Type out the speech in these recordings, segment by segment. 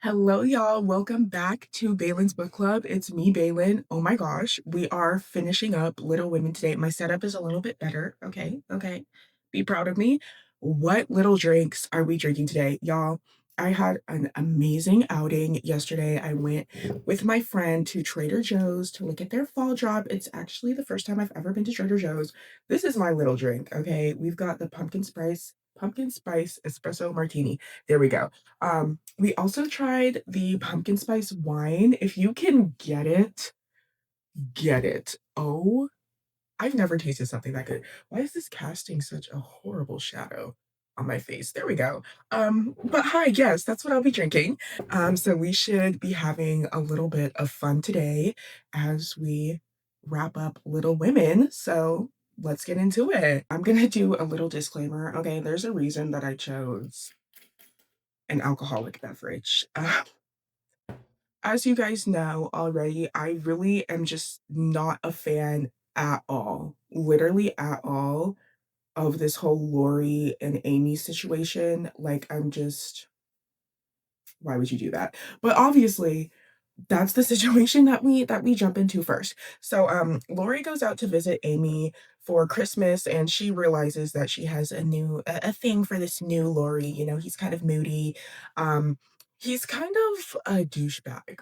Hello, y'all. Welcome back to Baylin's Book Club. It's me, Baylin. Oh my gosh, we are finishing up Little Women today. My setup is a little bit better. Okay, okay. Be proud of me. What little drinks are we drinking today? Y'all, I had an amazing outing yesterday. I went with my friend to Trader Joe's to look at their fall drop. It's actually the first time I've ever been to Trader Joe's. This is my little drink, okay? We've got the pumpkin spice espresso martini. There we go. We also tried the pumpkin spice wine. If you can get it, get it. Oh, I've never tasted something that good. Why is this casting such a horrible shadow on my face? There we go. But hi, yes, that's what I'll be drinking. So we should be having a little bit of fun today as we wrap up Little Women. So let's get into it. I'm gonna do a little disclaimer. Okay, there's a reason that I chose an alcoholic beverage. As you guys know already, I really am just not a fan at all, literally at all, of this whole Lori and Amy situation. Like, I'm just, why would you do that? But obviously, that's the situation that we jump into first. So Lori goes out to visit Amy for Christmas and she realizes that she has a thing for this new Lori. You know, he's kind of moody. Um, he's kind of a douchebag.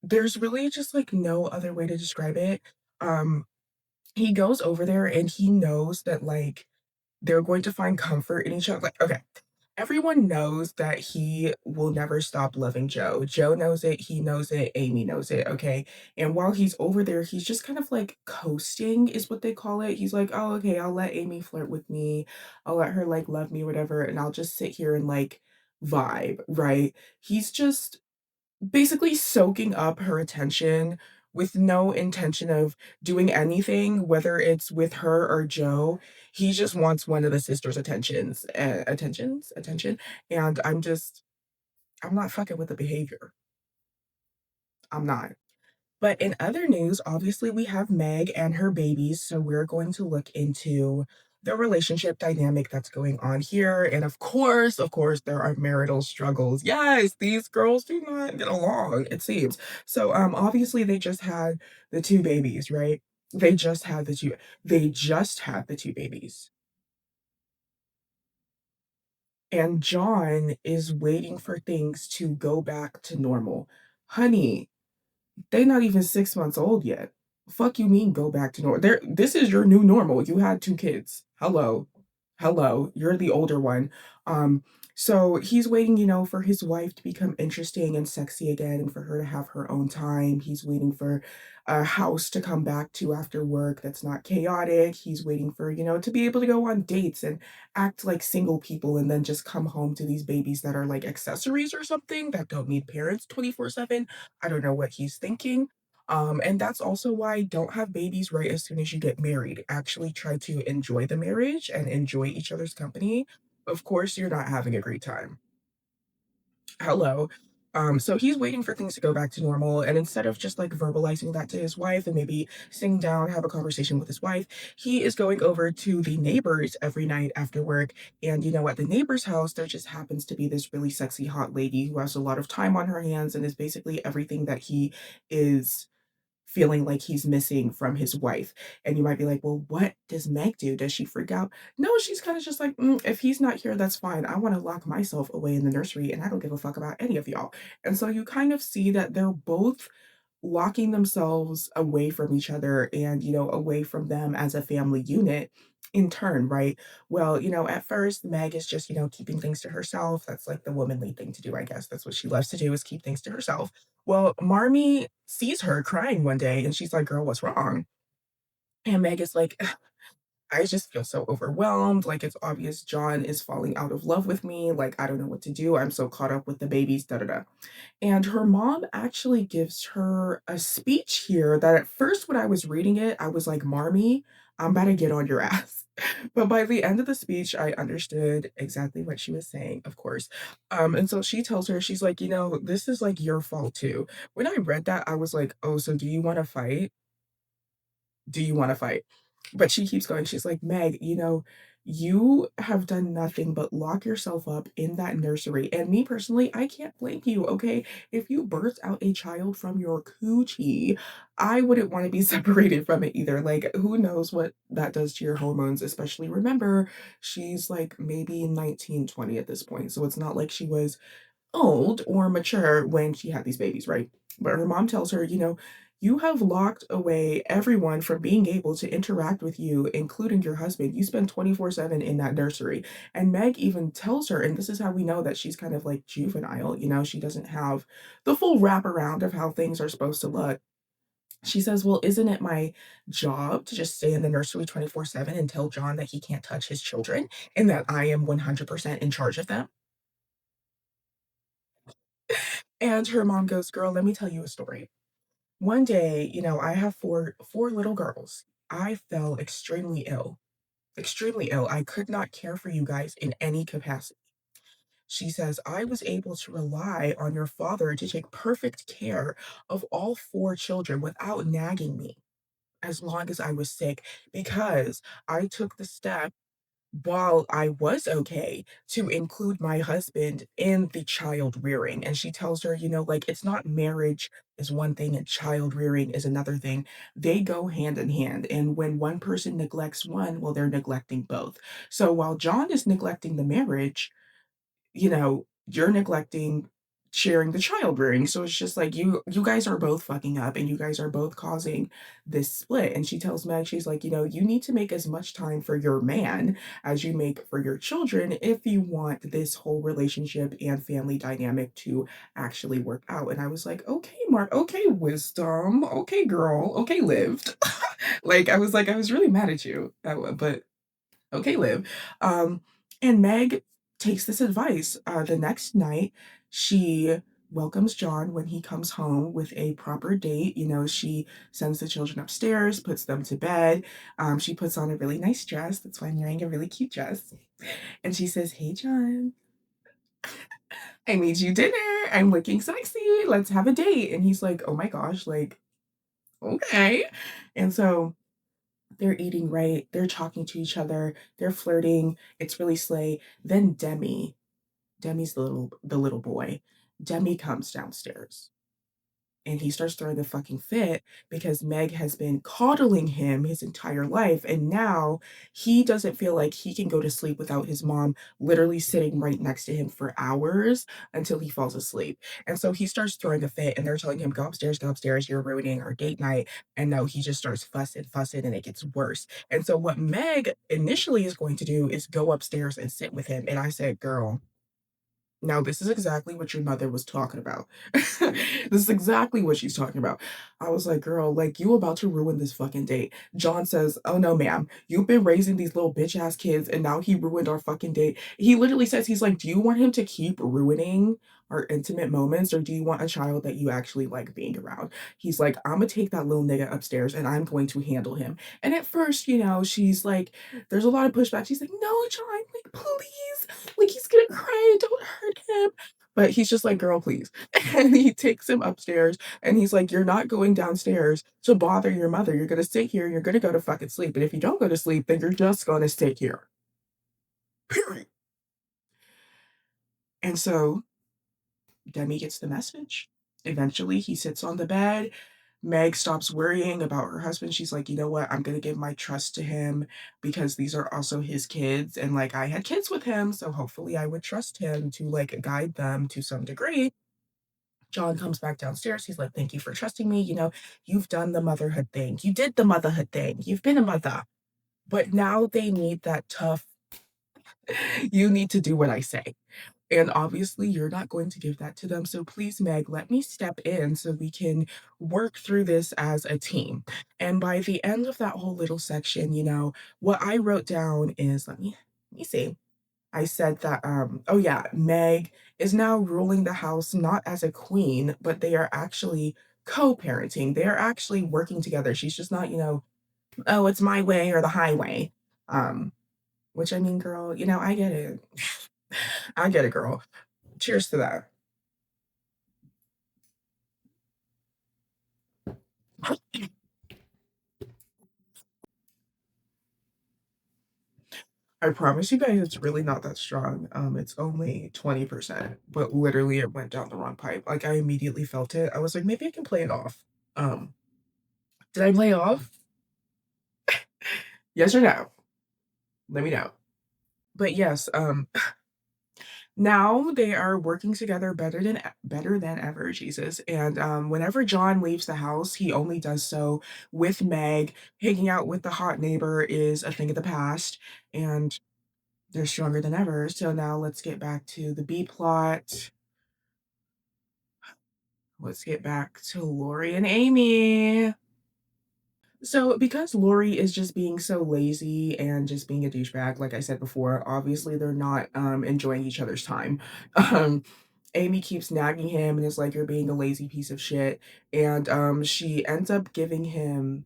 There's really just, like, no other way to describe it. Um, he goes over there and he knows that, like, they're going to find comfort in each other. Like, okay, everyone knows that he will never stop loving Joe. Joe knows it, he knows it, Amy knows it, okay? And while he's over there, he's just kind of, like, coasting is what they call it. He's like, "Oh, okay, I'll let Amy flirt with me. I'll let her, like, love me, whatever, and I'll just sit here and, like, vibe," right? He's just basically soaking up her attention with no intention of doing anything, whether it's with her or Joe. He just wants one of the sisters' attention, and I'm not fucking with the behavior. I'm not. But in other news, obviously, we have Meg and her babies, so we're going to look into the relationship dynamic that's going on here. And of course, there are marital struggles. Yes, these girls do not get along, it seems. So obviously they just had the two babies, right? They just had the two babies. And John is waiting for things to go back to normal. Honey, they not even 6 months old yet. Fuck you mean go back to normal? This is your new normal. You had 2 kids. Hello. Hello. You're the older one. Um, so he's waiting, for his wife to become interesting and sexy again and for her to have her own time. He's waiting for a house to come back to after work that's not chaotic. He's waiting for, to be able to go on dates and act like single people and then just come home to these babies that are like accessories or something that don't need parents 24/7. I don't know what he's thinking. And that's also why don't have babies right as soon as you get married. Actually try to enjoy the marriage and enjoy each other's company. Of course, you're not having a great time. Hello. So he's waiting for things to go back to normal. And instead of just like verbalizing that to his wife and maybe sitting down, have a conversation with his wife, he is going over to the neighbors every night after work. And at the neighbor's house, there just happens to be this really sexy, hot lady who has a lot of time on her hands and is basically everything that he is feeling like he's missing from his wife. And you might be like, well, what does Meg do? Does she freak out? No, she's kind of just like, if he's not here, that's fine. I want to lock myself away in the nursery and I don't give a fuck about any of y'all. And so you kind of see that they're both locking themselves away from each other and, away from them as a family unit in turn, right? Well, at first, Meg is just, keeping things to herself. That's like the womanly thing to do, I guess. That's what she loves to do is keep things to herself. Well, Marmee sees her crying one day and she's like, girl, what's wrong? And Meg is like, I just feel so overwhelmed. Like, it's obvious John is falling out of love with me. Like, I don't know what to do. I'm so caught up with the babies, da da da. And her mom actually gives her a speech here that at first, when I was reading it, I was like, Marmee, I'm about to get on your ass. But by the end of the speech, I understood exactly what she was saying, of course. And so she tells her, she's like, this is like your fault too. When I read that, I was like, oh, so do you want to fight? Do you want to fight? But she keeps going. She's like, Meg, You have done nothing but lock yourself up in that nursery. And me personally, I can't blame you, okay? If you birthed out a child from your coochie, I wouldn't want to be separated from it either. Like, who knows what that does to your hormones, especially remember, she's like maybe 19, 20 at this point. So it's not like she was old or mature when she had these babies, right? But her mom tells her, you have locked away everyone from being able to interact with you, including your husband. You spend 24/7 in that nursery. And Meg even tells her, and this is how we know that she's kind of like juvenile, she doesn't have the full wraparound of how things are supposed to look. She says, well, isn't it my job to just stay in the nursery 24/7 and tell John that he can't touch his children and that I am 100% in charge of them? And her mom goes, girl, let me tell you a story. One day, I have four little girls. I fell extremely ill. I could not care for you guys in any capacity. She says, I was able to rely on your father to take perfect care of all four children without nagging me as long as I was sick because I took the step while I was okay to include my husband in the child rearing. And she tells her, like, it's not marriage is one thing and child rearing is another thing. They go hand in hand. And when one person neglects one, well, they're neglecting both. So while John is neglecting the marriage, you're neglecting sharing the child rearing. So it's just like you guys are both fucking up and you guys are both causing this split. And she tells Meg, she's like, you need to make as much time for your man as you make for your children if you want this whole relationship and family dynamic to actually work out. And I was like, okay, Mark, okay, wisdom, okay, girl, okay, lived. Like I was really mad at you. But okay, Liv. Um, and Meg takes this advice. The next night, she welcomes John when he comes home with a proper date. She sends the children upstairs, puts them to bed. She puts on a really nice dress. That's why I'm wearing a really cute dress. And she says, hey, John, I made you dinner. I'm looking sexy. Let's have a date. And he's like, oh my gosh, like, okay. And so they're eating right, they're talking to each other, they're flirting, it's really slay. Then Demi's the little boy. Demi comes downstairs and he starts throwing a fucking fit because Meg has been coddling him his entire life. And now he doesn't feel like he can go to sleep without his mom literally sitting right next to him for hours until he falls asleep. And so he starts throwing a fit, and they're telling him, go upstairs, you're ruining our date night. And no, he just starts fussing, and it gets worse. And so what Meg initially is going to do is go upstairs and sit with him. And I said, girl, now, this is exactly what your mother was talking about. This is exactly what she's talking about. I was like, girl, like, you about to ruin this fucking date. John says, oh no, ma'am, you've been raising these little bitch ass kids and now he ruined our fucking date. He literally says, he's like, do you want him to keep ruining our intimate moments or do you want a child that you actually like being around? He's like, I'm gonna take that little nigga upstairs and I'm going to handle him. And at first, she's like, there's a lot of pushback. She's like, no, John, like, please, like, he's gonna cry, don't hurt him. But he's just like, girl, please. And he takes him upstairs and he's like, you're not going downstairs to bother your mother. You're gonna sit here, you're gonna go to fucking sleep. And if you don't go to sleep, then you're just gonna sit here. Period. And so Demi gets the message. Eventually, he sits on the bed. Meg stops worrying about her husband. She's like, you know what? I'm going to give my trust to him because these are also his kids. And like, I had kids with him. So hopefully, I would trust him to like guide them to some degree. John comes back downstairs. He's like, thank you for trusting me. You've done the motherhood thing. You did the motherhood thing. You've been a mother. But now they need that tough, you need to do what I say. And obviously, you're not going to give that to them. So please, Meg, let me step in so we can work through this as a team. And by the end of that whole little section, what I wrote down is let me see. I said that oh yeah, Meg is now ruling the house not as a queen, but they are actually co-parenting. They are actually working together. She's just not, oh, it's my way or the highway. Um, which I mean, girl, I get it. I get it, girl. Cheers to that. I I promise you guys it's really not that strong. It's only 20%, but literally it went down the wrong pipe. Like, I immediately felt it. I was like, "Maybe I can play it off." Um, did I play off? Yes or no? Let me know. But yes, now they are working together better than ever, Jesus. And whenever John leaves the house, he only does so with Meg. Hanging out with the hot neighbor is a thing of the past, and they're stronger than ever. So now let's get back to the B plot. Let's get back to Lori and Amy. So, because Lori is just being so lazy and just being a douchebag, like I said before, obviously they're not enjoying each other's time. Um, Amy keeps nagging him and is like, "You're being a lazy piece of shit." And she ends up giving him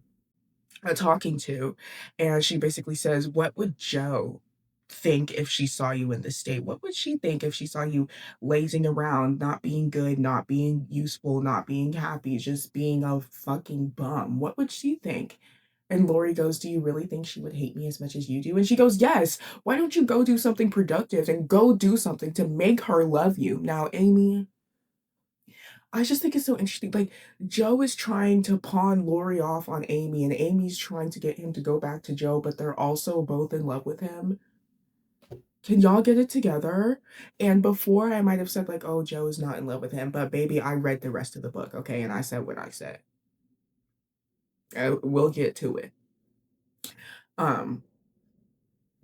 a talking to, and she basically says, "What would Joe think if she saw you in this state? What would she think if she saw you lazing around, not being good, not being useful, not being happy, just being a fucking bum? What would she think?" And Lori goes, "Do you really think she would hate me as much as you do?" And she goes, "Yes. Why don't you go do something productive and go do something to make her love you?" Now, Amy, I just think it's so interesting. Like, Joe is trying to pawn Lori off on Amy, and Amy's trying to get him to go back to Joe, but they're also both in love with him. Can y'all get it together? And before I might have said, like, "Oh, Joe is not in love with him," but baby, I read the rest of the book, okay? And I said what I said. We'll get to it. Um,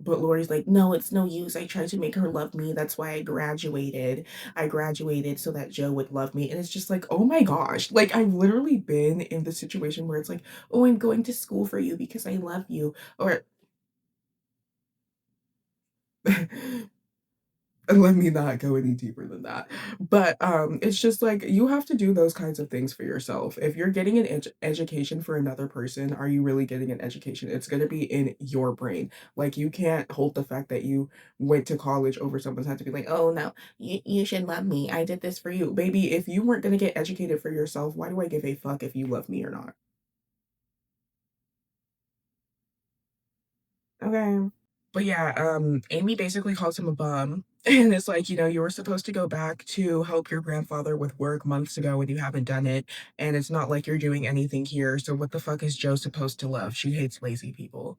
But Lori's like, "No, it's no use. I tried to make her love me. That's why I graduated. I graduated so that Joe would love me." And it's just like, oh my gosh. Like, I've literally been in the situation where it's like, "Oh, I'm going to school for you because I love you." Or and let me not go any deeper than that. But it's just like you have to do those kinds of things for yourself. If you're getting an education for another person, are you really getting an education? It's going to be in your brain. Like, you can't hold the fact that you went to college over someone's head to be like, "Oh no, you should love me. I did this for you." Baby, if you weren't going to get educated for yourself, why do I give a fuck if you love me or not? Okay. But yeah, Amy basically calls him a bum. And it's like, you were supposed to go back to help your grandfather with work months ago and you haven't done it. And it's not like you're doing anything here. So what the fuck is Joe supposed to love? She hates lazy people.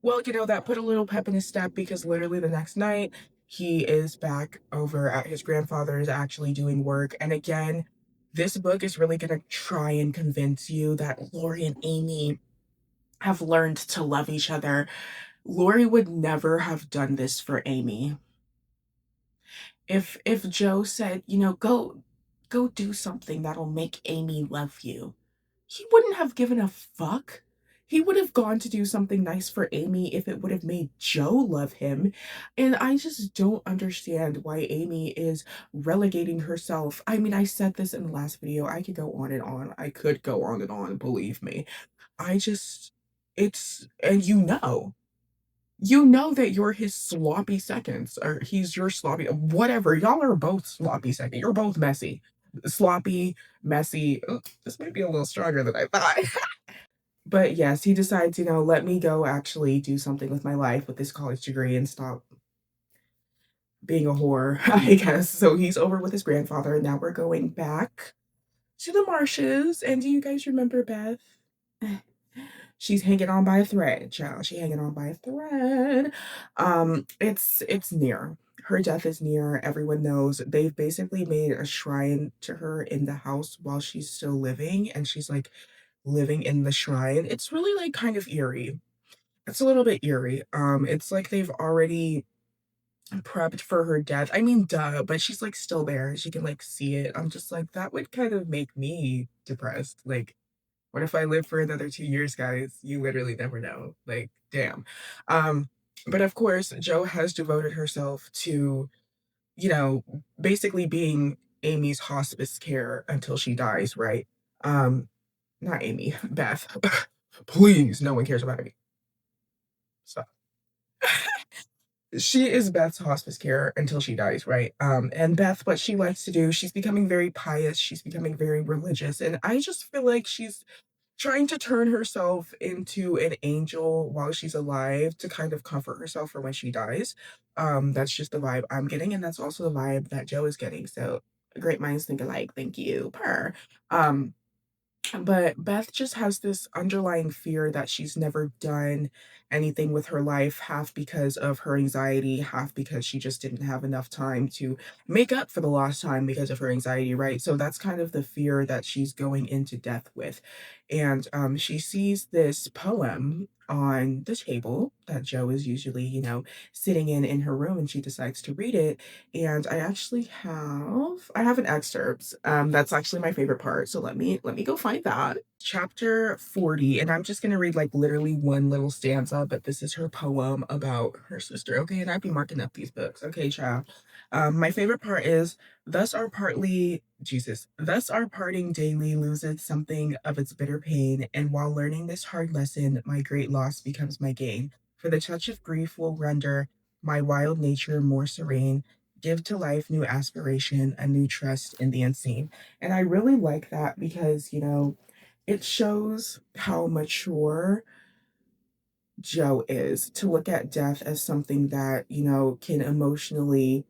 Well, that put a little pep in his step because literally the next night he is back over at his grandfather's actually doing work. And again, this book is really going to try and convince you that Lori and Amy have learned to love each other. Lori would never have done this for Amy. If Joe said, go do something that'll make Amy love you, he wouldn't have given a fuck. He would have gone to do something nice for Amy if it would have made Joe love him. And I just don't understand why Amy is relegating herself. I mean, I said this in the last video. I could go on and on. I could go on and on, believe me. I just, it's, and you know that you're his sloppy seconds, or he's your sloppy, whatever. Y'all are both sloppy second. You're both messy, sloppy, messy. Ugh, this might be a little stronger than I thought. But yes, he decides, let me go actually do something with my life with this college degree and stop being a whore, I guess. So he's over with his grandfather, and now we're going back to the marshes. And do you guys remember Beth? She's hanging on by a thread, child. She hanging on by a thread. It's near. Her death is near. Everyone knows. They've basically made a shrine to her in the house while she's still living, and she's like living in the shrine. It's really like kind of eerie. It's a little bit eerie. It's like they've already prepped for her death. I mean, duh, but she's like still there. She can like see it. I'm just like, that would kind of make me depressed. Like, what if I live for another 2 years, guys? You literally never know. Like, damn. Um, but of course, Jo has devoted herself to, basically being Amy's hospice care until she dies, right? Not Amy, Beth. Please, no one cares about Amy. Stop. She is Beth's hospice care until she dies, right? And Beth, what she likes to do, she's becoming very pious, she's becoming very religious, and I just feel like she's trying to turn herself into an angel while she's alive to kind of comfort herself for when she dies. That's just the vibe I'm getting, and that's also the vibe that Joe is getting. So great minds think alike. Thank you, per. Um, but Beth just has this underlying fear that she's never done anything with her life, half because of her anxiety, half because she just didn't have enough time to make up for the lost time because of her anxiety, right? So that's kind of the fear that she's going into death with. And she sees this poem on the table that Joe is usually, sitting in her room, and she decides to read it. And I have an excerpt. That's actually my favorite part. So let me go find that. Chapter 40, and I'm just gonna read like literally one little stanza, but this is her poem about her sister. Okay, and I'd be marking up these books. Okay, child. My favorite part is thus our parting daily loses something of its bitter pain, and while learning this hard lesson, my great loss becomes my gain. For the touch of grief will render my wild nature more serene, give to life new aspiration, a new trust in the unseen. And I really like that because, it shows how mature Joe is, to look at death as something that, can emotionally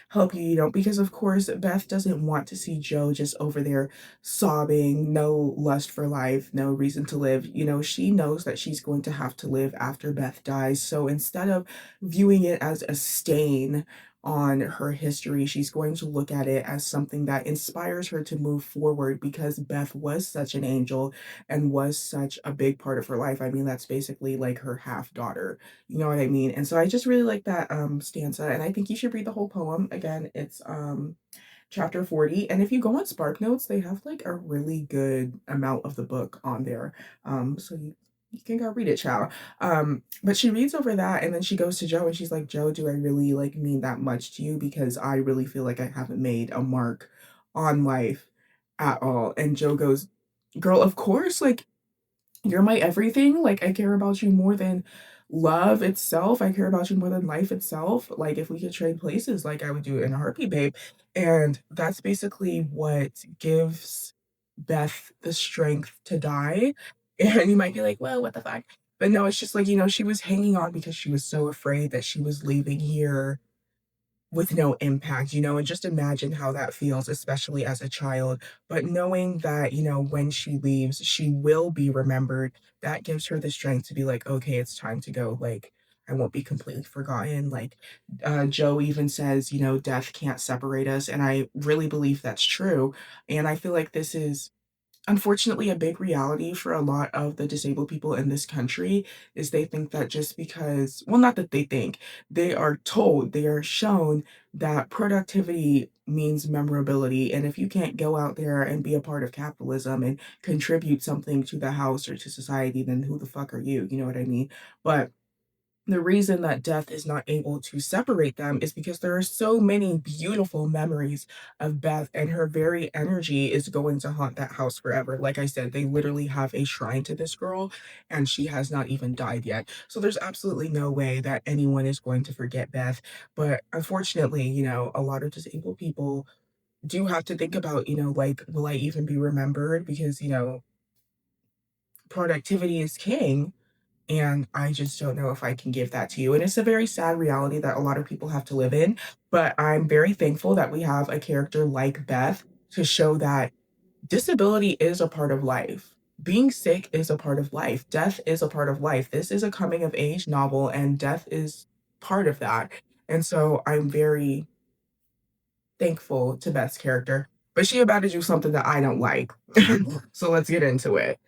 help you, because of course Beth doesn't want to see Joe just over there sobbing, no lust for life, no reason to live. She knows that she's going to have to live after Beth dies. So instead of viewing it as a stain on her history, she's going to look at it as something that inspires her to move forward because Beth was such an angel and was such a big part of her life. I mean, that's basically like her half daughter. You know what I mean? And so I just really like that stanza, and I think you should read the whole poem. Again, it's chapter 40. And if you go on Spark Notes, they have like a really good amount of the book on there. So you can go read it, child. But she reads over that, and then she goes to Joe and she's like, Joe, do I really like mean that much to you? Because I really feel like I haven't made a mark on life at all. And Joe goes, girl, of course, like you're my everything. Like, I care about you more than love itself. I care about you more than life itself. Like, if we could trade places, like, I would do it in a heartbeat, babe. And that's basically what gives Beth the strength to die. And you might be like, well, what the fuck? But no, it's just like, she was hanging on because she was so afraid that she was leaving here with no impact, and just imagine how that feels, especially as a child. But knowing that, when she leaves, she will be remembered, that gives her the strength to be like, okay, it's time to go. Like, I won't be completely forgotten. Like, Joe even says, death can't separate us. And I really believe that's true. And I feel like this is unfortunately a big reality for a lot of the disabled people in this country is they think that just because, well, not that they think, they are told, they are shown that productivity means memorability, and if you can't go out there and be a part of capitalism and contribute something to the house or to society, then who the fuck are you? You know what I mean? But the reason that death is not able to separate them is because there are so many beautiful memories of Beth, and her very energy is going to haunt that house forever. Like I said, they literally have a shrine to this girl, and she has not even died yet. So there's absolutely no way that anyone is going to forget Beth. But unfortunately, a lot of disabled people do have to think about, like, will I even be remembered? Because, productivity is king, and I just don't know if I can give that to you. And it's a very sad reality that a lot of people have to live in. But I'm very thankful that we have a character like Beth to show that disability is a part of life. Being sick is a part of life. Death is a part of life. This is a coming of age novel, and death is part of that. And so I'm very thankful to Beth's character. But she about to do something that I don't like. So let's get into it.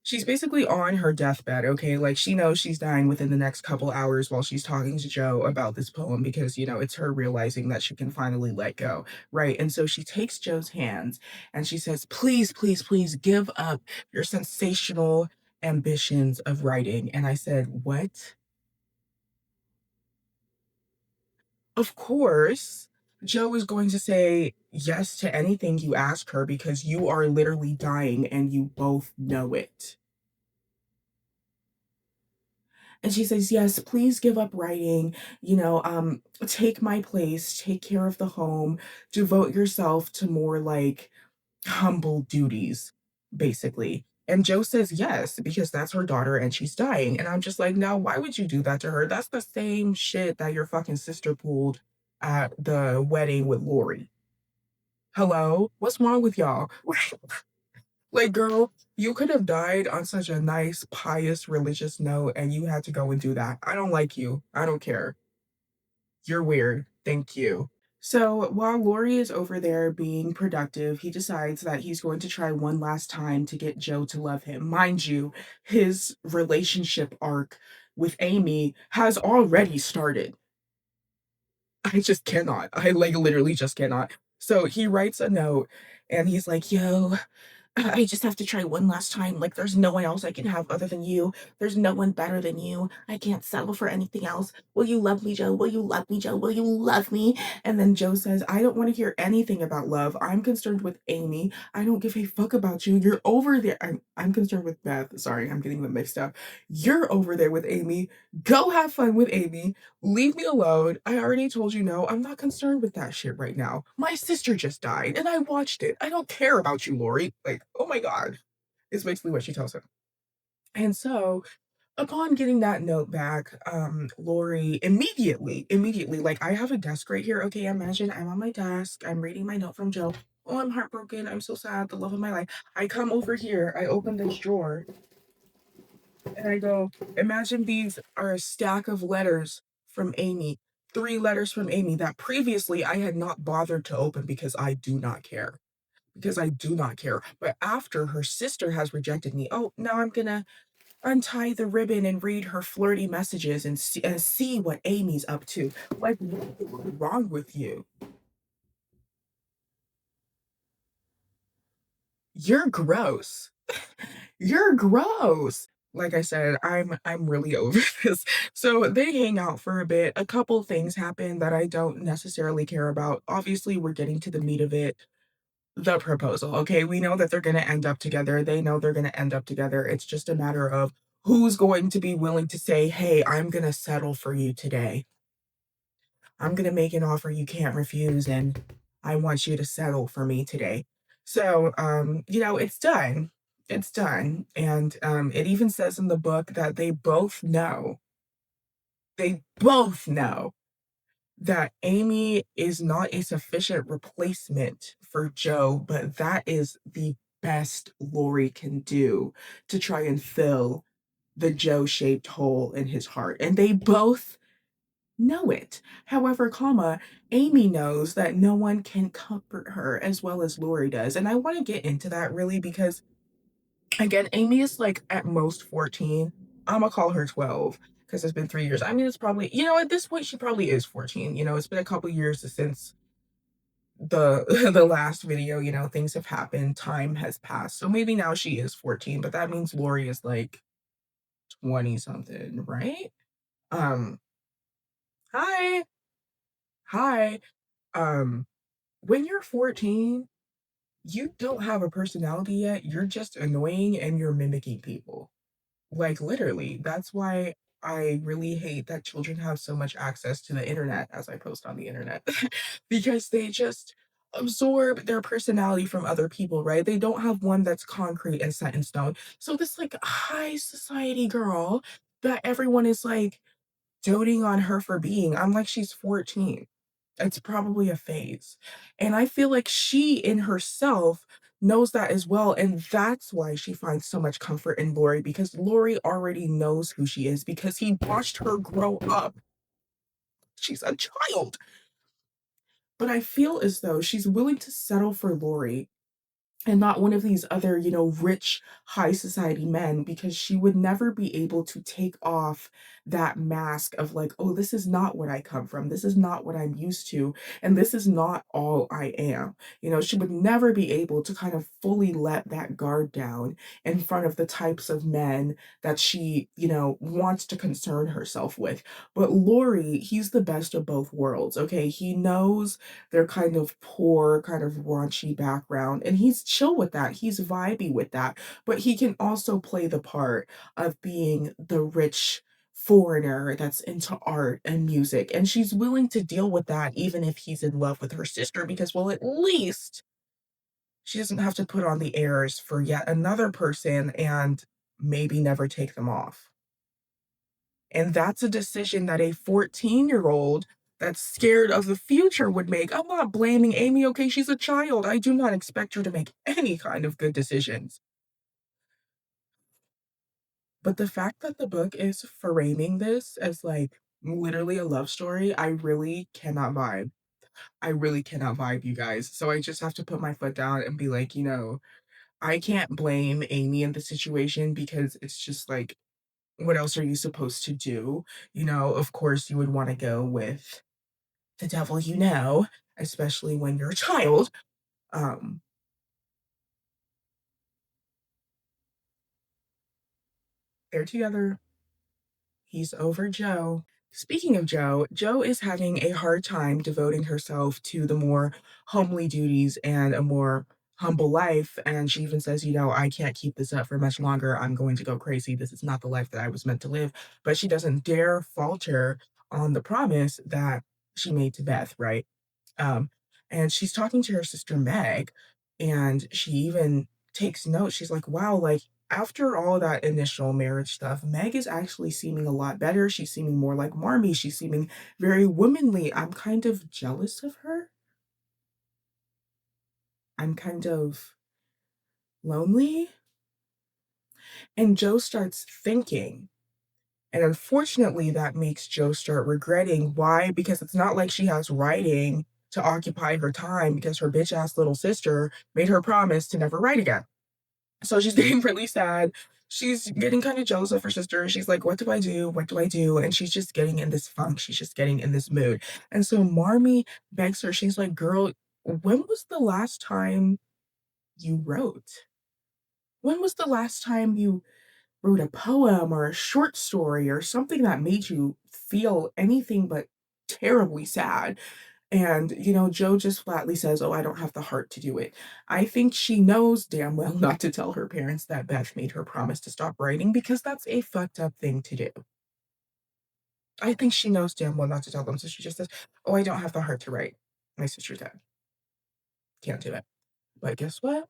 She's basically on her deathbed, okay? Like, she knows she's dying within the next couple hours while she's talking to Joe about this poem because, it's her realizing that she can finally let go, right? And so she takes Joe's hands and she says, please, please, please give up your sensational ambitions of writing. And I said, what? Of course, Joe is going to say yes to anything you ask her because you are literally dying and you both know it. And she says, yes, please give up writing, take my place, take care of the home, devote yourself to more like humble duties, basically. And Joe says yes, because that's her daughter and she's dying. And I'm just like, now, why would you do that to her? That's the same shit that your fucking sister pulled at the wedding with Lori. Hello? What's wrong with y'all? Like, girl, you could have died on such a nice, pious, religious note, and you had to go and do that. I don't like you. I don't care. You're weird. Thank you. So while Lori is over there being productive, he decides that he's going to try one last time to get Joe to love him. Mind you, his relationship arc with Amy has already started. I just cannot. I like literally just cannot. So he writes a note and he's like, yo, I just have to try one last time. Like, there's no one else I can have other than you. There's no one better than you. I can't settle for anything else. Will you love me, Joe? Will you love me, Joe? Will you love me? And then Joe says, I don't want to hear anything about love. I'm concerned with Amy. I don't give a fuck about you. You're over there. I'm concerned with Beth. Sorry, I'm getting them mixed up. You're over there with Amy. Go have fun with Amy. Leave me alone. I already told you no. I'm not concerned with that shit right now. My sister just died and I watched it. I don't care about you, Lori. Like, oh my God, is basically what she tells him. And so upon getting that note back, Lori immediately, like I have a desk right here. Okay, imagine I'm on my desk, I'm reading my note from Joe. Oh, I'm heartbroken. I'm so sad. The love of my life. I come over here, I open this drawer, and I go, imagine these are a stack of letters from Amy. 3 letters from Amy that previously I had not bothered to open because I do not care. Because I do not care. But after her sister has rejected me, oh, now I'm gonna untie the ribbon and read her flirty messages and see what Amy's up to. Like, what is wrong with you? You're gross. You're gross. Like I said, I'm really over this. So they hang out for a bit. A couple things happen that I don't necessarily care about. Obviously, we're getting to the meat of it. The proposal. Okay, we know that they're going to end up together. They know they're going to end up together. It's just a matter of who's going to be willing to say, "Hey, I'm going to settle for you today. I'm going to make an offer you can't refuse and I want you to settle for me today." So, it's done. It's done. And it even says in the book that they both know that Amy is not a sufficient replacement for Joe, but that is the best Lori can do to try and fill the Joe-shaped hole in his heart. And they both know it. However, Amy knows that no one can comfort her as well as Lori does. And I want to get into that really because again, Amy is like at most 14. I'm gonna call her 12 because it's been 3 years. I mean, it's probably, at this point, she probably is 14. It's been a couple years since the the last video, things have happened, time has passed. So maybe now she is 14, but that means Lori is like 20 something, right? Um, hi, hi. Um, when you're 14, you don't have a personality yet. You're just annoying and you're mimicking people. Like, literally, that's why I really hate that children have so much access to the internet as I post on the internet because they just absorb their personality from other people, right? They don't have one that's concrete and set in stone. So this like high society girl that everyone is like doting on her for being, I'm like, she's 14. It's probably a phase. And I feel like she in herself knows that as well. And that's why she finds so much comfort in Lori because Lori already knows who she is because he watched her grow up. She's a child. But I feel as though she's willing to settle for Lori and not one of these other, rich high society men because she would never be able to take off that mask of like, oh, this is not what I come from. This is not what I'm used to. And this is not all I am. She would never be able to kind of fully let that guard down in front of the types of men that she, wants to concern herself with. But Lori, he's the best of both worlds. Okay. He knows their kind of poor, kind of raunchy background. And he's chill with that. He's vibey with that. But he can also play the part of being the rich foreigner that's into art and music. And she's willing to deal with that even if he's in love with her sister, because, well, at least She doesn't have to put on the airs for yet another person and maybe never take them off. And that's a decision that a 14-year-old that's scared of the future would make. I'm not blaming Amy, okay? She's a child. I do not expect her to make any kind of good decisions. But the fact that the book is framing this as like literally a love story, I really cannot vibe. I really cannot vibe, you guys. So I just have to put my foot down and be like, I can't blame Amy in the situation because it's just like, what else are you supposed to do? Of course, you would want to go with the devil especially when you're a child. Um, they're together. He's over Joe. Speaking of Joe, Joe is having a hard time devoting herself to the more homely duties and a more humble life. And she even says, I can't keep this up for much longer. I'm going to go crazy. This is not the life that I was meant to live. But she doesn't dare falter on the promise that she made to Beth, right? Um, and she's talking to her sister Meg, and she even takes notes. She's like, wow, like after all that initial marriage stuff, Meg is actually seeming a lot better. She's seeming more like Marmee. She's seeming very womanly. I'm kind of jealous of her. I'm kind of lonely. And Joe starts thinking. And unfortunately, that makes Joe start regretting. Why? Because it's not like she has writing to occupy her time because her bitch ass little sister made her promise to never write again. So she's getting really sad. She's getting kind of jealous of her sister. She's like, what do I do? What do I do? And she's just getting in this funk. She's just getting in this mood. And so Marmee begs her, she's like, girl, when was the last time you wrote? When was the last time you wrote a poem or a short story or something that made you feel anything but terribly sad? And, Joe just flatly says, oh, I don't have the heart to do it. I think she knows damn well not to tell her parents that Beth made her promise to stop writing because that's a fucked up thing to do. I think she knows damn well not to tell them. So she just says, oh, I don't have the heart to write. My sister's dead. Can't do it. But guess what?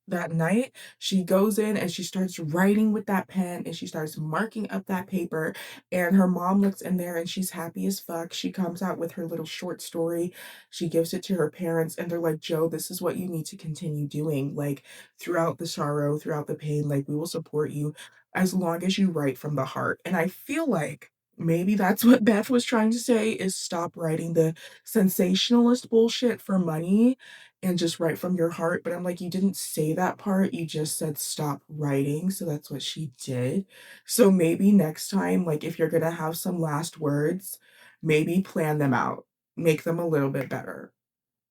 That night, she goes in and she starts writing with that pen and she starts marking up that paper. And her mom looks in there and she's happy as fuck. She comes out with her little short story. She gives it to her parents and they're like, Joe, this is what you need to continue doing. Like throughout the sorrow, throughout the pain, like we will support you as long as you write from the heart. And I feel like maybe that's what Beth was trying to say is stop writing the sensationalist bullshit for money and just write from your heart. But I'm like, you didn't say that part. You just said stop writing. So that's what she did. So maybe next time, like if you're going to have some last words, maybe plan them out, make them a little bit better.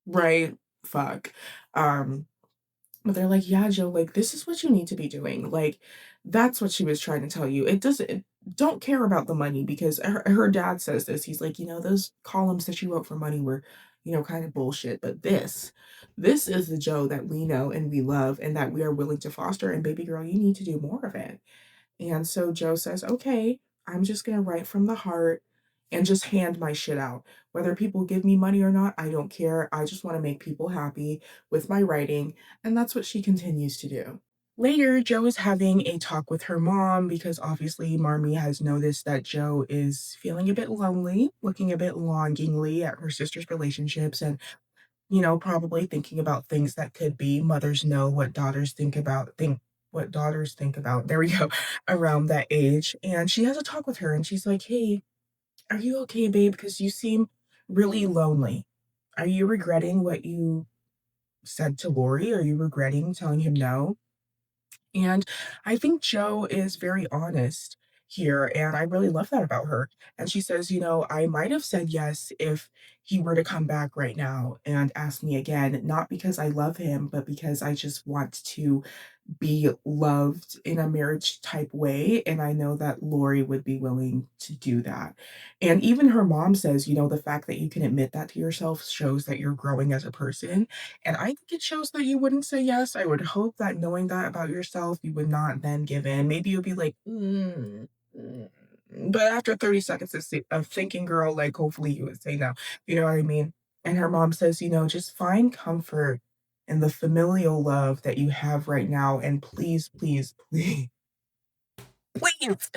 Right? Fuck. Um, but they're like, yeah, Joe, like, this is what you need to be doing. Like, that's what she was trying to tell you. Don't care about the money because her dad says this. He's like, those columns that you wrote for money were, kind of bullshit. But this is the Joe that we know and we love and that we are willing to foster. And baby girl, you need to do more of it. And so Joe says, okay, I'm just going to write from the heart and just hand my shit out. Whether people give me money or not, I don't care. I just want to make people happy with my writing. And that's what she continues to do. Later, Joe is having a talk with her mom because obviously Marmee has noticed that Joe is feeling a bit lonely, looking a bit longingly at her sister's relationships, and probably thinking about things that could be. Mothers know what daughters think about. There we go, around that age. And she has a talk with her and she's like, hey, are you okay, babe? Because you seem really lonely. Are you regretting what you said to Lori? Are you regretting telling him no? And I think Joe is very honest here, and I really love that about her. And she says, I might have said yes if he were to come back right now and ask me again, not because I love him, but because I just want to be loved in a marriage type way. And I know that Lori would be willing to do that. And even her mom says, the fact that you can admit that to yourself shows that you're growing as a person. And I think it shows that you wouldn't say yes. I would hope that knowing that about yourself, you would not then give in. Maybe you'd be like, but after 30 seconds of thinking, girl, like hopefully you would say no. You know what I mean? And her mom says, just find comfort and the familial love that you have right now, and please, please, please, please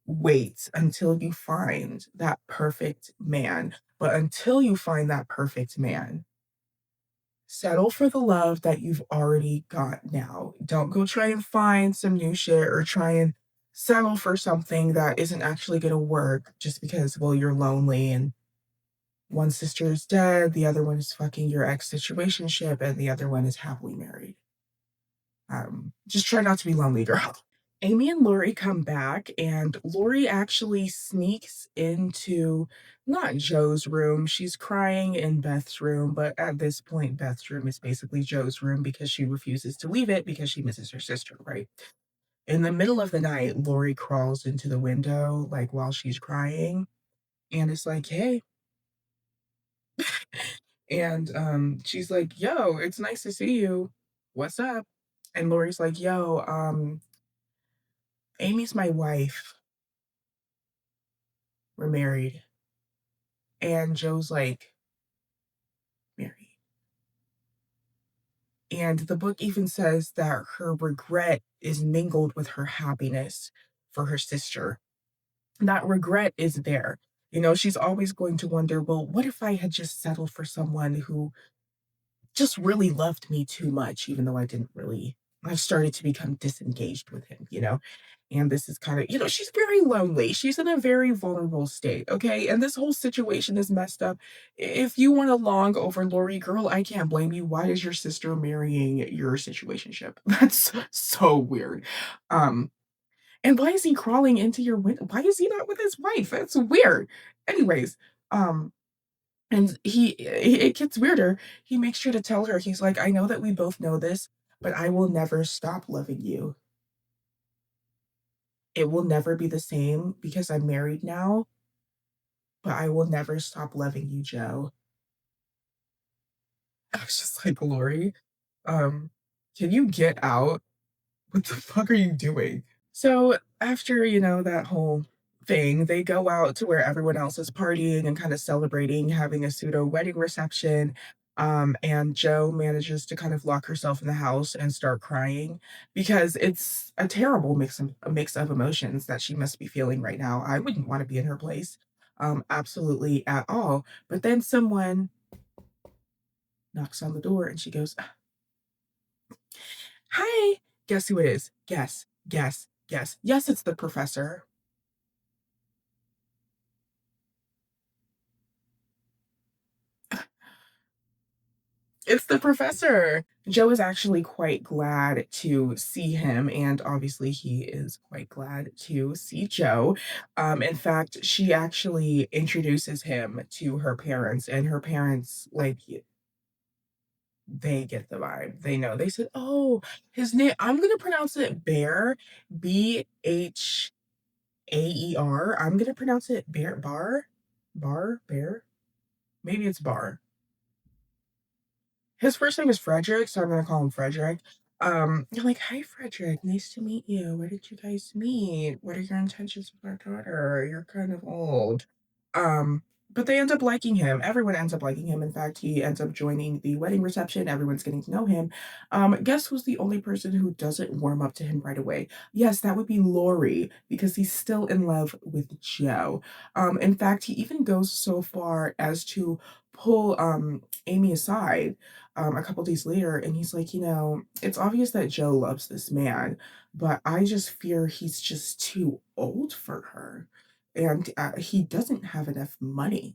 wait until you find that perfect man. But until you find that perfect man, settle for the love that you've already got now. Don't go try and find some new shit or try and settle for something that isn't actually going to work just because, well, you're lonely and one sister is dead, the other one is fucking your ex situationship, and the other one is happily married. Just try not to be lonely, girl. Amy and Lori come back, and Lori actually sneaks into not Joe's room. She's crying in Beth's room, but at this point, Beth's room is basically Joe's room because she refuses to leave it because she misses her sister, right? In the middle of the night, Lori crawls into the window, like while she's crying, and it's like, hey. And she's like, yo, it's nice to see you. What's up? And Lori's like, yo, Amy's my wife. We're married. And Joe's like, married. And the book even says that her regret is mingled with her happiness for her sister. That regret is there. You know, she's always going to wonder, well, what if I had just settled for someone who just really loved me too much, even though I didn't really. I've started to become disengaged with him, you know? And this is kind of, you know, she's very lonely. She's in a very vulnerable state, okay? And this whole situation is messed up. If you want to long over Lori, girl, I can't blame you. Why is your sister marrying your situationship? That's so weird. Um, and why is he crawling into your window? Why is he not with his wife? That's weird. Anyways, um, and it gets weirder. He makes sure to tell her, he's like, I know that we both know this, but I will never stop loving you. It will never be the same because I'm married now, but I will never stop loving you, Joe. I was just like, Lori, um, can you get out? What the fuck are you doing? So after, you know, that whole thing, they go out to where everyone else is partying and kind of celebrating, having a pseudo wedding reception. And Joe manages to kind of lock herself in the house and start crying because it's a terrible mix of emotions that she must be feeling right now. I wouldn't want to be in her place, absolutely at all. But then someone knocks on the door and she goes, "Hi, guess who it is? Guess, guess, guess. Yes, it's the professor." It's the professor. Joe is actually quite glad to see him, and obviously he is quite glad to see Joe. In fact, she actually introduces him to her parents, and her parents, like, they get the vibe. They know. They said, "Oh, his name, I'm gonna pronounce it Bear, Bhaer. I'm gonna pronounce it Bear. Maybe it's Bar. His first name is Frederick, so I'm gonna call him Frederick. You're like, "Hi, Frederick. Nice to meet you. Where did you guys meet? What are your intentions with our daughter? You're kind of old." But they end up liking him. Everyone ends up liking him. In fact, he ends up joining the wedding reception. Everyone's getting to know him. Guess who's the only person who doesn't warm up to him right away? Yes, that would be Lori, because he's still in love with Joe. In fact, he even goes so far as to pull Amy aside a couple days later, and he's like, you know, it's obvious that Joe loves this man, but I just fear he's just too old for her, and he doesn't have enough money.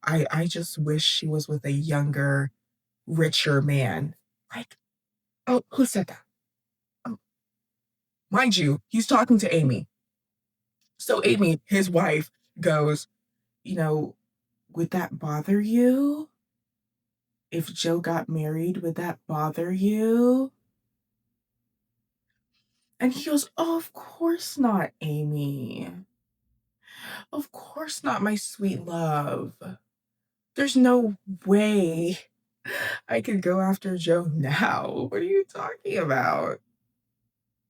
I just wish she was with a younger, richer man. Like, oh, who said that? Oh, mind you, he's talking to Amy. So Amy, his wife, goes, you know, would that bother you? If Joe got married, would that bother you? And he goes, "Oh, of course not, Amy. Of course not, my sweet love. There's no way I could go after Joe now. What are you talking about?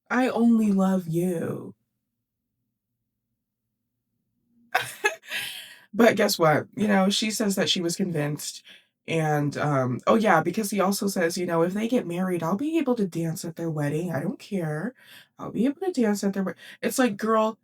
I only love you." But guess what? You know, she says that she was convinced. And, oh yeah, because he also says, you know, if they get married, I'll be able to dance at their wedding. I don't care. I'll be able to dance at their It's like, girl,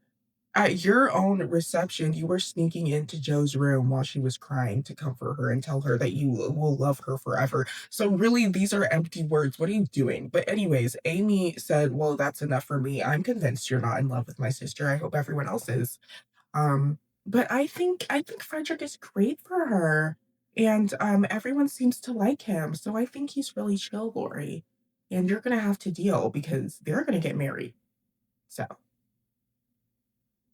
at your own reception, you were sneaking into Joe's room while she was crying to comfort her and tell her that you will love her forever. So really, these are empty words. What are you doing? But anyways, Amy said, well, that's enough for me. I'm convinced you're not in love with my sister. I hope everyone else is. Um, but I think Frederick is great for her, and everyone seems to like him. So I think he's really chill, Lori. And you're gonna have to deal because they're gonna get married. So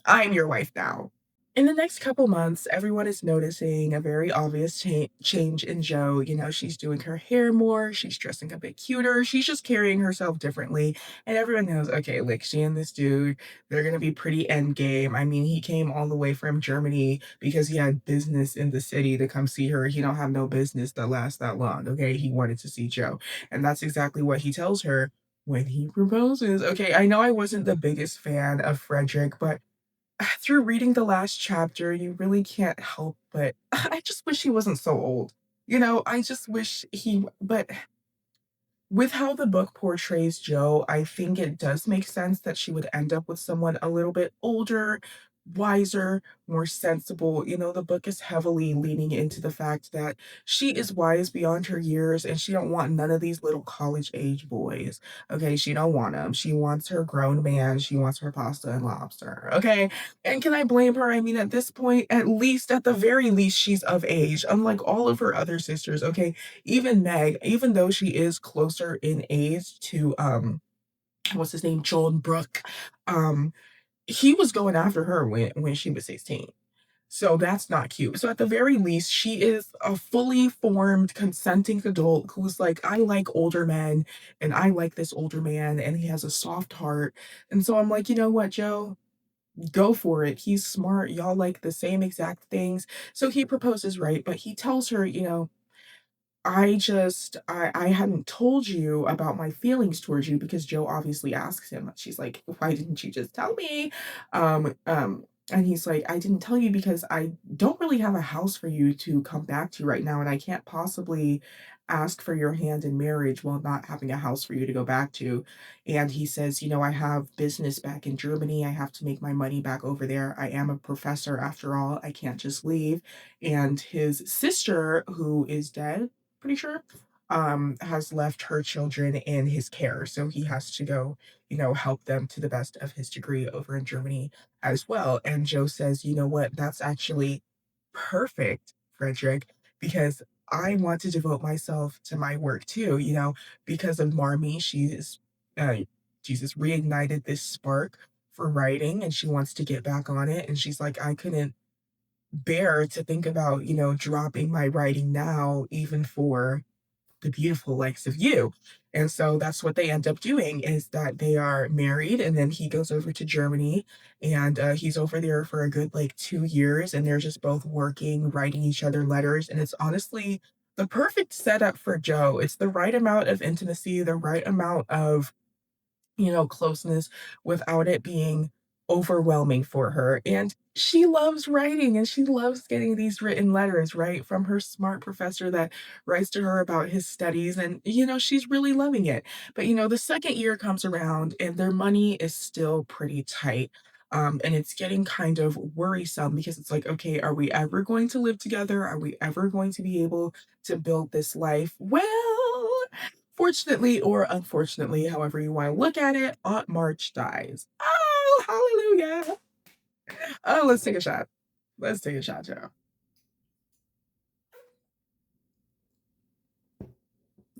I'm your wife now. In the next couple months, everyone is noticing a very obvious change in Joe. You know, she's doing her hair more, she's dressing a bit cuter, she's just carrying herself differently. And everyone knows, okay, like she and this dude, they're gonna be pretty end game. I mean, he came all the way from Germany because he had business in the city to come see her. He don't have no business that lasts that long. Okay. He wanted to see Joe. And that's exactly what he tells her when he proposes. Okay, I know I wasn't the biggest fan of Frederick, but through reading the last chapter, you really can't help but I just wish he wasn't so old. You know, I just wish but with how the book portrays Jo, I think it does make sense that she would end up with someone a little bit older, wiser, more sensible. You know, the book is heavily leaning into the fact that she is wise beyond her years and she don't want none of these little college age boys. Okay, she don't want them. She wants her grown man. She wants her pasta and lobster. Okay, and can I blame her? I mean, at this point, at least, at the very least, she's of age, unlike all of her other sisters. Okay, even Meg, even though she is closer in age to what's his name, Joel Brooke, um, he was going after her when she was 16. So that's not cute. So at the very least, she is a fully formed, consenting adult who's like, I like older men and I like this older man and he has a soft heart. And so I'm like, you know what, Joe? Go for it. He's smart. Y'all like the same exact things. So he proposes, right? But he tells her, you know, I hadn't told you about my feelings towards you because Joe obviously asks him. She's like, "Why didn't you just tell me?" And he's like, "I didn't tell you because I don't really have a house for you to come back to right now, and I can't possibly ask for your hand in marriage while not having a house for you to go back to." And he says, "You know, I have business back in Germany. I have to make my money back over there. I am a professor after all. I can't just leave." And his sister, who is dead, pretty sure, has left her children in his care. So he has to go, you know, help them to the best of his degree over in Germany as well. And Joe says, you know what, that's actually perfect, Frederick, because I want to devote myself to my work too, you know, because of Marmee, uh, Jesus reignited this spark for writing and she wants to get back on it. And she's like, I couldn't bear to think about, you know, dropping my writing now, even for the beautiful likes of you. And so that's what they end up doing is that they are married and then he goes over to Germany and he's over there for a good like 2 years and they're just both working, writing each other letters. And it's honestly the perfect setup for Joe. It's the right amount of intimacy, the right amount of, you know, closeness without it being overwhelming for her. And she loves writing and she loves getting these written letters, right, from her smart professor that writes to her about his studies. And, you know, she's really loving it. But, you know, the second year comes around and their money is still pretty tight. And it's getting kind of worrisome because it's like, okay, are we ever going to live together? Are we ever going to be able to build this life? Well, fortunately or unfortunately, however you want to look at it, Aunt March dies. Oh, hallelujah. Oh, let's take a shot. Let's take a shot, Joe.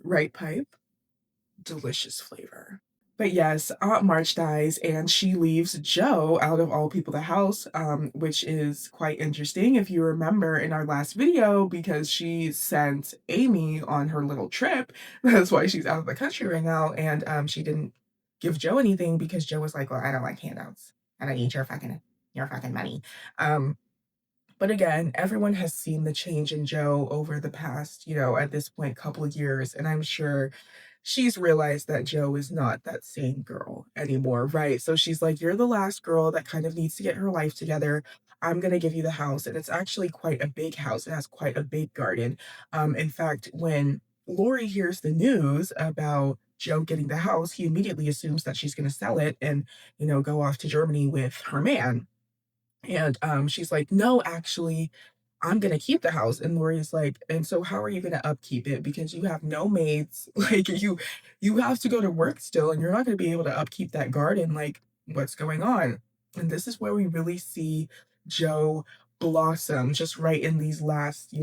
Right pipe, delicious flavor. But yes, Aunt March dies and she leaves Joe out of all people the house, which is quite interesting if you remember in our last video because she sent Amy on her little trip. That's why she's out of the country right now. And she didn't give Joe anything because Joe was like, well, I don't like handouts. I don't need your fucking money. Um, but again, everyone has seen the change in Joe over the past, you know, at this point, couple of years. And I'm sure she's realized that Joe is not that same girl anymore, right? So she's like, "You're the last girl that kind of needs to get her life together. I'm gonna give you the house." And it's actually quite a big house. It has quite a big garden. In fact, when Lori hears the news about Joe getting the house, he immediately assumes that she's gonna sell it and, go off to Germany with her man. And she's like, "No, actually, I'm gonna keep the house." And Lori's like, "And so how are you gonna upkeep it? Because you have no maids. Like you have to go to work still, and you're not gonna be able to upkeep that garden. Like, what's going on?" And this is where we really see Joe blossom just right in these last,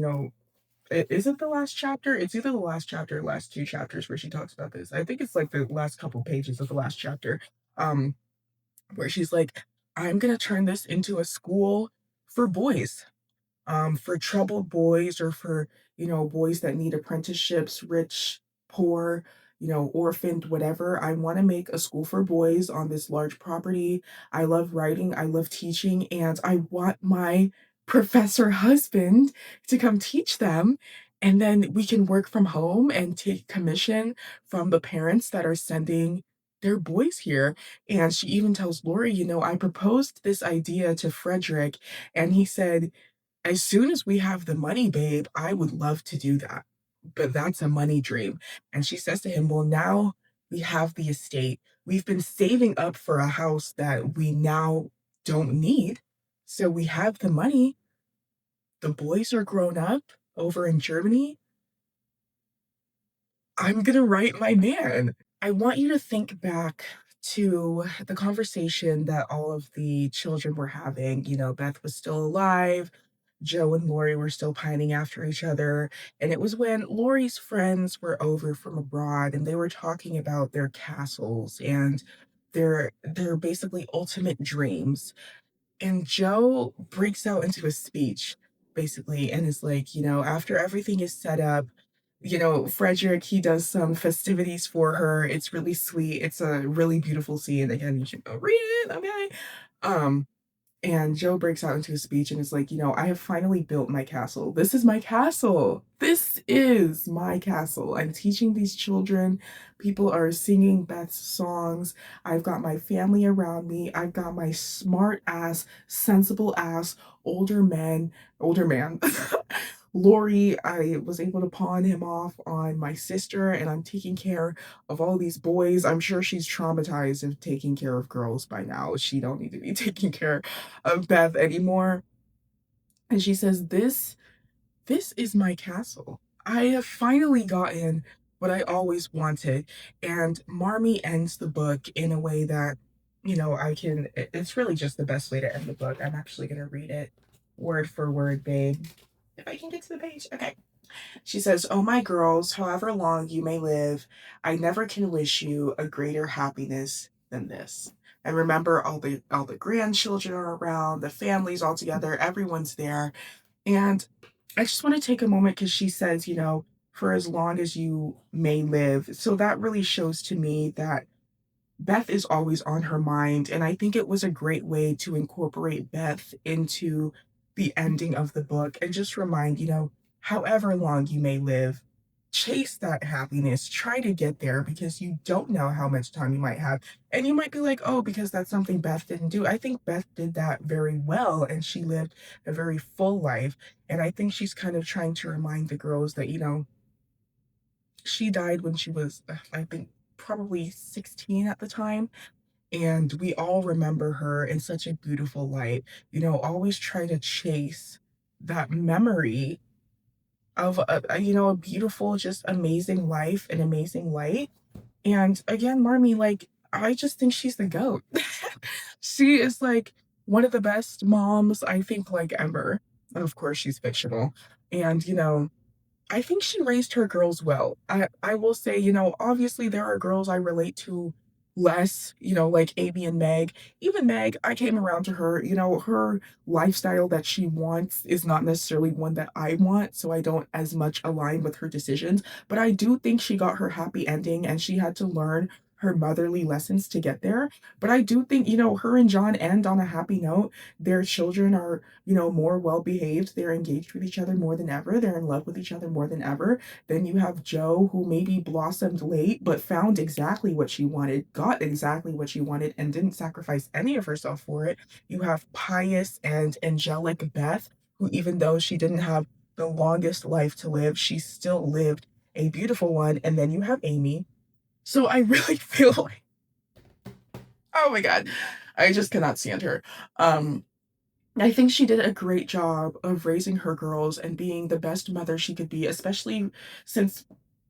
is it the last chapter? It's either the last chapter or last two chapters where she talks about this. I think it's like the last couple pages of the last chapter. Um, where she's like, "I'm gonna turn this into a school for boys, for troubled boys or for, boys that need apprenticeships, rich, poor, orphaned, whatever. I want to make a school for boys on this large property. I love writing, I love teaching, and I want my professor husband to come teach them. And then we can work from home and take commission from the parents that are sending their boys here." And she even tells Lori, "I proposed this idea to Frederick, and he said, as soon as we have the money, babe, I would love to do that. But that's a money dream." And she says to him, "Well, now we have the estate. We've been saving up for a house that we now don't need. So we have the money. The boys are grown up over in Germany. I'm going to write my man." I want you to think back to the conversation that all of the children were having. Beth was still alive. Joe and Lori were still pining after each other. And it was when Lori's friends were over from abroad and they were talking about their castles and their basically ultimate dreams. And Joe breaks out into a speech, basically, and is like, after everything is set up, Frederick, he does some festivities for her. It's really sweet. It's a really beautiful scene. Again, you should go read it, okay? Um, and Joe breaks out into a speech and is like, "I have finally built my castle. This is my castle. This is my castle. I'm teaching these children. People are singing Beth's songs. I've got my family around me. I've got my smart ass, sensible ass, older man." Lori, I was able to pawn him off on my sister, and I'm taking care of all these boys. I'm sure she's traumatized of taking care of girls by now. She don't need to be taking care of Beth anymore. And she says, this is my castle. I have finally gotten what I always wanted." And Marmee ends the book in a way that, it's really just the best way to end the book. I'm actually gonna read it word for word, babe. If I can get to the page. Okay. She says, "Oh, my girls, however long you may live, I never can wish you a greater happiness than this." And remember, all the grandchildren are around, the family's all together, everyone's there. And I just want to take a moment because she says, "For as long as you may live." So that really shows to me that Beth is always on her mind, and I think it was a great way to incorporate Beth into the ending of the book and just remind, however long you may live, chase that happiness, try to get there because you don't know how much time you might have. And you might be like, "Oh, because that's something Beth didn't do." I think Beth did that very well and she lived a very full life. And I think she's kind of trying to remind the girls that, she died when she was, I think, probably 16 at the time. And we all remember her in such a beautiful light. Always try to chase that memory of a beautiful, just amazing life and amazing light. And again, Marmee, like, I just think she's the goat. She is like one of the best moms, I think, like ever. Of course, she's fictional. And, I think she raised her girls well. I will say, obviously there are girls I relate to less, like Amy and Meg. Even Meg, I came around to her, her lifestyle that she wants is not necessarily one that I want, so I don't as much align with her decisions. But I do think she got her happy ending and she had to learn her motherly lessons to get there. But I do think, her and John end on a happy note. Their children are, more well behaved. They're engaged with each other more than ever. They're in love with each other more than ever. Then you have Jo, who maybe blossomed late, but found exactly what she wanted, got exactly what she wanted, and didn't sacrifice any of herself for it. You have pious and angelic Beth, who, even though she didn't have the longest life to live, she still lived a beautiful one. And then you have Amy. So I really feel like, oh my God, I just cannot stand her. Um, I think she did a great job of raising her girls and being the best mother she could be, especially since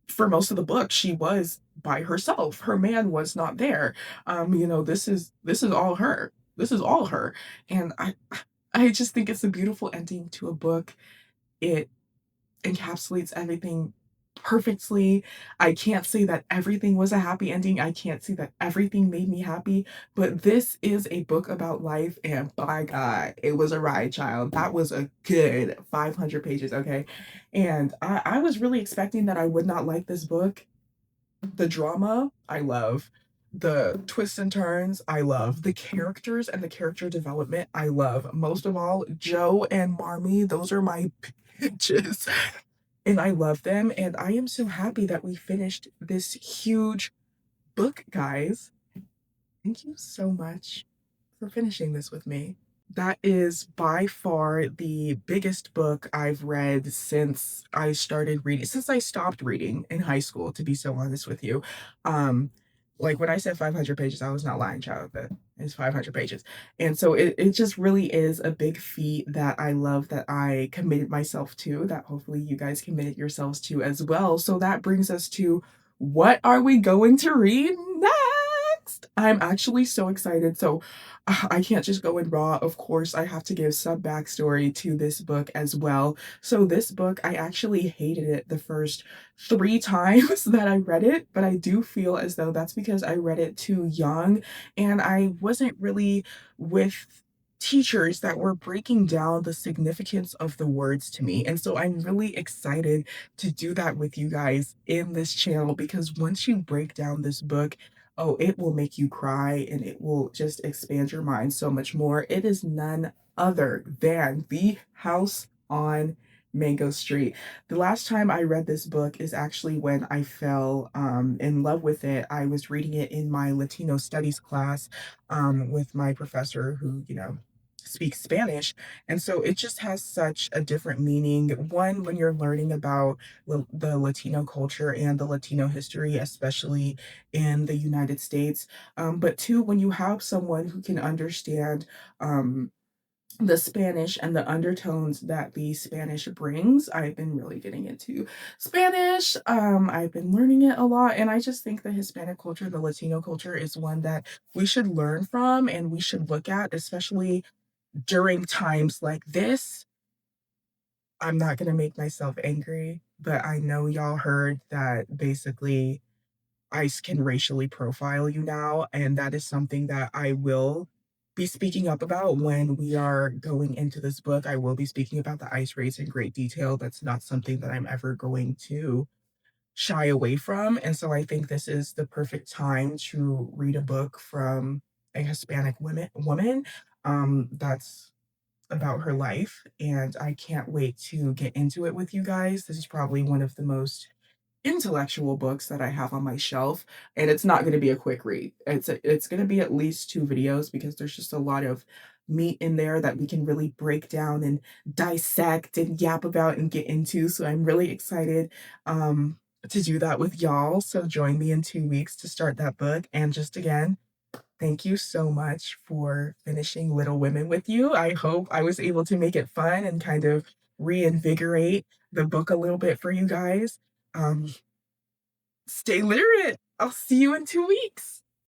for most of the book she was by herself. Her man was not there. This is all her. This is all her. And I just think it's a beautiful ending to a book. It encapsulates everything perfectly. I can't say that everything was a happy ending. I can't say that everything made me happy, but this is a book about life, and by God, it was a ride, child. That was a good 500 pages, okay? And I was really expecting that I would not like this book. The drama, I love. The twists and turns, I love. The characters and the character development, I love. Most of all, Jo and Marmee, those are my bitches. And I love them. And I am so happy that we finished this huge book, guys. Thank you so much for finishing this with me. That is by far the biggest book I've read since I started reading, since I stopped reading in high school, to be so honest with you. Um, like when I said 500 pages, I was not lying, child. That is 500 pages. And so it just really is a big feat that I love that I committed myself to, that hopefully you guys committed yourselves to as well. So that brings us to, what are we going to read next? I'm actually so excited. So I can't just go in raw. Of course, I have to give some backstory to this book as well. So this book, I actually hated it the first 3 times that I read it, but I do feel as though that's because I read it too young and I wasn't really with teachers that were breaking down the significance of the words to me. And so I'm really excited to do that with you guys in this channel, because once you break down this book, oh, it will make you cry and it will just expand your mind so much more. It is none other than The House on Mango Street. The last time I read this book is actually when I fell in love with it. I was reading it in my Latino studies class with my professor who, speaks Spanish. And so it just has such a different meaning. One, when you're learning about the Latino culture and the Latino history, especially in the United States. But two, when you have someone who can understand the Spanish and the undertones that the Spanish brings. I've been really getting into Spanish. I've been learning it a lot, and I just think the Hispanic culture, the Latino culture, is one that we should learn from and we should look at, especially during times like this. I'm not gonna make myself angry, but I know y'all heard that basically ICE can racially profile you now, and that is something that I will be speaking up about when we are going into this book. I will be speaking about the ICE raids in great detail. That's not something that I'm ever going to shy away from. And so I think this is the perfect time to read a book from a Hispanic woman that's about her life. And I can't wait to get into it with you guys. This is probably one of the most intellectual books that I have on my shelf, and it's not going to be a quick read. It's going to be at least 2 videos, because there's just a lot of meat in there that we can really break down and dissect and yap about and get into. So I'm really excited to do that with y'all. So join me in 2 weeks to start that book. And just again, thank you so much for finishing Little Women with you. I hope I was able to make it fun and kind of reinvigorate the book a little bit for you guys. Um, Stay literate. I'll see you in 2 weeks.